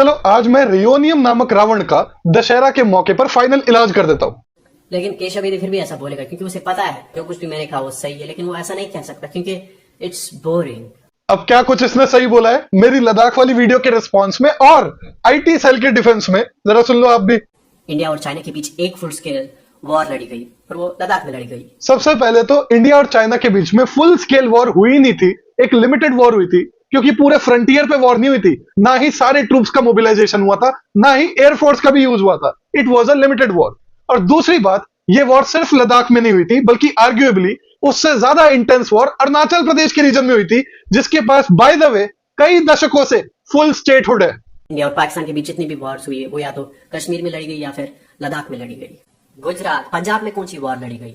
चलो आज मैं रियोनियम नामक रावण का दशहरा के मौके पर फाइनल इलाज कर देता हूँ। लेकिन केशव यदि फिर भी ऐसा बोलेगा क्योंकि उसे पता है जो कुछ भी मैंने कहा वो सही है, लेकिन वो ऐसा नहीं कह सकता क्योंकि इट्स बोरिंग। अब क्या कुछ इसने सही बोला है मेरी लद्दाख वाली वीडियो के रिस्पॉन्स में और आईटी सेल के डिफेंस में, जरा सुन लो आप भी। इंडिया और चाइना के बीच एक फुल स्केल वॉर लड़ी गई और वो लद्दाख में लड़ी गई। सबसे पहले तो इंडिया और चाइना के बीच में फुल स्केल वॉर हुई नहीं थी, एक लिमिटेड वॉर हुई थी, क्योंकि पूरे फ्रंटियर पे वॉर नहीं हुई थी, ना ही सारे ट्रूप्स का मोबिलाइजेशन हुआ था, ना ही एयरफोर्स का भी यूज हुआ था। It was a limited war. और दूसरी बात, ये वॉर सिर्फ लद्दाख में नहीं हुई थी, बल्कि आर्ग्यूएबली उससे ज्यादा इंटेंस वॉर अरुणाचल प्रदेश के रीजन में हुई थी, जिसके पास बाय द वे कई दशकों से फुल स्टेटहुड है। इंडिया और पाकिस्तान के बीच जितनी भी वॉर्स हुई है वो या तो कश्मीर में लड़ी गई या फिर लद्दाख में लड़ी गई। गुजरात पंजाब में कौन सी वॉर लड़ी गई?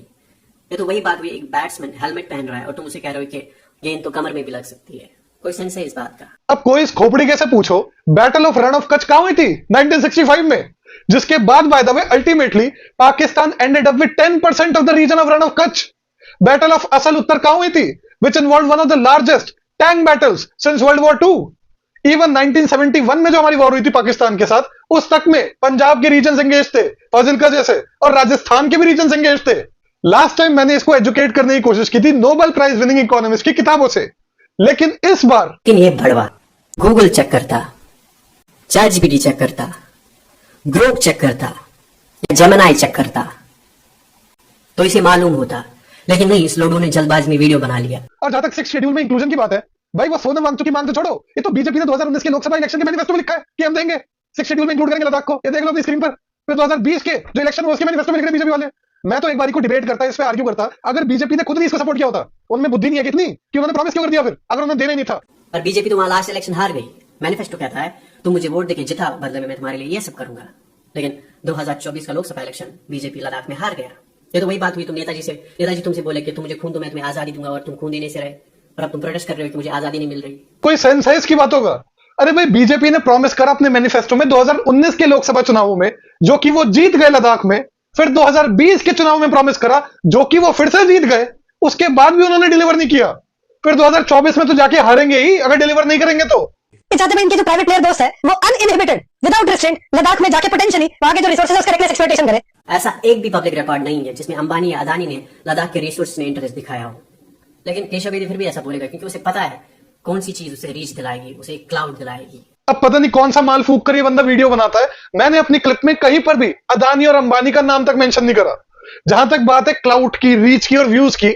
ये तो वही बात हुई, एक बैट्समैन हेलमेट पहन रहा है और तुम उसे कह रहे हो कि गेंद तो कमर में भी लग सकती है। कोई सेंस है इस बात का? अब कोई इस खोपड़ी के से पूछो battle of Rann of Kutch कहां हुई थी 1965 में, जिसके बाद by the way ultimately Pakistan ended up with 10% of the region of Rann of Kutch. Battle of Asal Uttar कहां हुई थी, which involve one of the largest tank battles since world war II। इवन 1971 में जो हमारी वॉर हुई थी पाकिस्तान के साथ, उस तक में पंजाब के रीजन एंगेज थे, फाजिल्का जैसे, और राजस्थान के भी रीजन एंगेज थे। लास्ट टाइम मैंने इसको एजुकेट करने की कोशिश की थी नोबेल प्राइज विनिंग इकोनॉमिस्ट की किताबों से, लेकिन इस बार ये भड़वा गूगल चेक करता, चैट जीपीटी चेक करता, ग्रोक चेक करता, जेमिनी चेक करता तो इसे मालूम होता, लेकिन नहीं, इस लोगों ने जल्दबाजी में वीडियो बना लिया। और जहां तक 6th शेड्यूल में इंक्लूजन की बात है, भाई वो सोनम वांगचुक की मांग तो छोड़ो, ये तो बीजेपी ने 2019 के लोकसभा इलेक्शन के मैनिफेस्टो में लिखा है कि हम देंगे 6th शेड्यूल में इंक्लूड करेंगे लद्दाख को। ये देख लो अपनी स्क्रीन पर। फिर 2020 के जो इलेक्शन हुआ उसके मैनिफेस्टो में लिख रहे बीजेपी वाले। मैं तो एक बारी को डिबेट करता, इस पे आर्ग्यू करता, अगर बीजेपी ने खुद नहीं इसको सपोर्ट किया होता, उनमें बुद्धि नहीं है कितनी कि उन्होंने प्रॉमिस क्यों कर दिया फिर, अगर उन्होंने देना ही नहीं था। और बीजेपी तो वहां लास्ट इलेक्शन हार गई। मैनिफेस्टो कहता है तुम मुझे वोट देके जिता, बदले में मैं तुम्हारे लिए ये सब करूंगा। लेकिन 2024 का लोकसभा इलेक्शन बीजेपी लद्दाख में हार गया। ये तो वही बात हुई, तुम नेताजी तुमसे बोले कि तुम मुझे खून दो, मैं तुम्हें आजादी दूंगा, और तुम खून देने से रहे, और अब तुम प्रोटेस्ट कर रहे हो कि मुझे आजादी नहीं मिल रही। कोई सेंस है इसकी बातों का? अरे भाई, बीजेपी ने प्रॉमिस करा अपने मैनिफेस्टो में 2019 के लोकसभा चुनावों में, जो कि वो जीत गए लद्दाख में। फिर 2020 के चुनाव में प्रॉमिस करा, जो कि वो फिर से जीत गए, उसके बाद भी उन्होंने डिलीवर नहीं किया। फिर 2024 में तो जाके हारेंगे ही अगर डिलीवर नहीं करेंगे तो। चाहते हैं इनके जो प्राइवेट प्लेयर दोस्त है वो अनइनहिबिटेड विदाउट रिस्ट्रेंट लद्दाख में जाके पोटेंशियली वहां के जो रिसोर्सेज उसका रेकलेस एक्सप्लॉयटेशन करे। ऐसा एक भी पब्लिक रिकॉर्ड नहीं है जिसमें अंबानी या अदानी ने लद्दाख के रिसोर्स में इंटरेस्ट दिखाया हो। लेकिन केशव यदि फिर भी ऐसा बोलेगा क्योंकि उसे पता है कौन सी चीज उसे रीच दिलाएगी, उसे एक क्लाउड दिलाएगी। अब पता नहीं कौन सा माल फूक कर ये बंदा वीडियो बनाता है। मैंने अपनी क्लिप में कहीं पर भी अदानी और अंबानी का नाम तक मेंशन नहीं करा। जहां तक बात है क्लाउड की, रीच की और व्यूज की,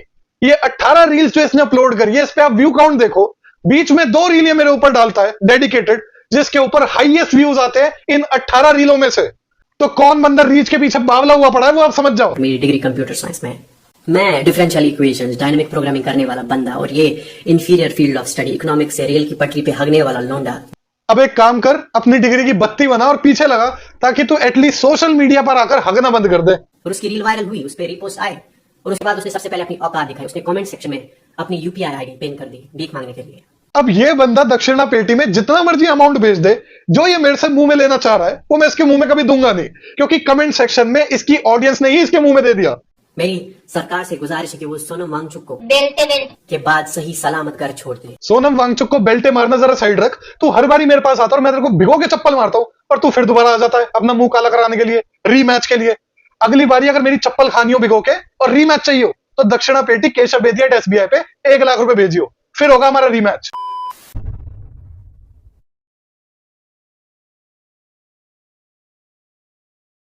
ये 18 रील्स जो इसने अपलोड करी है, इस पे आप व्यू काउंट देखो। बीच में 2 रील ये मेरे ऊपर डालता है डेडिकेटेड, जिसके ऊपर हाईएस्ट व्यूज आते हैं इन 18 रीलों में से। तो कौन बंदा रीच के पीछे बावला हुआ पड़ा है वो आप समझ जाओ। मेरी डिग्री कंप्यूटर साइंस में, मैं डिफरेंशियल इक्वेशंस, डायनामिक प्रोग्रामिंग करने वाला बंदा, और ये inferior field of study economics से रेल की पटरी पे हगने वाला लौंडा। अब एक काम कर, अपनी डिग्री की बत्ती बना और पीछे लगा, ताकि तू एटलीस्ट सोशल मीडिया पर आकर हगना बंद कर दे। और उसकी रील वायरल हुई, उस पर रिपोस्ट आए, और उसके बाद उसने सबसे पहले अपनी औकात दिखाई। उसने कमेंट सेक्शन में अपनी यूपीआई आईडी पिन कर दी भीख मांगने के लिए। अब ये बंदा दक्षिणा पेटी में जितना मर्जी अमाउंट भेज दे, जो ये मेरे से मुंह में लेना चाह रहा है वो मैं इसके मुंह में कभी दूंगा नहीं, क्योंकि कमेंट सेक्शन में इसकी ऑडियंस ने ही इसके मुंह में दे दिया। मेरी सरकार से गुजारिश है कि वो सोनम वांगचुक को के बाद सही सलामत कर छोड़ दे। सोनम वांगचुक को बेल्टे मारना जरा साइड रख। तू हर बारी मेरे पास आता और मैं तेरे को भिगो के चप्पल मारता हूं, और तू फिर दोबारा आ जाता है अपना मुंह काला कराने के लिए, रीमैच के लिए। अगली बारी अगर मेरी चप्पल खानी हो भिगो के और रीमैच चाहिए हो, तो दक्षिणा पेटी केशव बेदिया SBI पे 1 लाख रुपए भेजियो, फिर होगा हमारा रीमैच।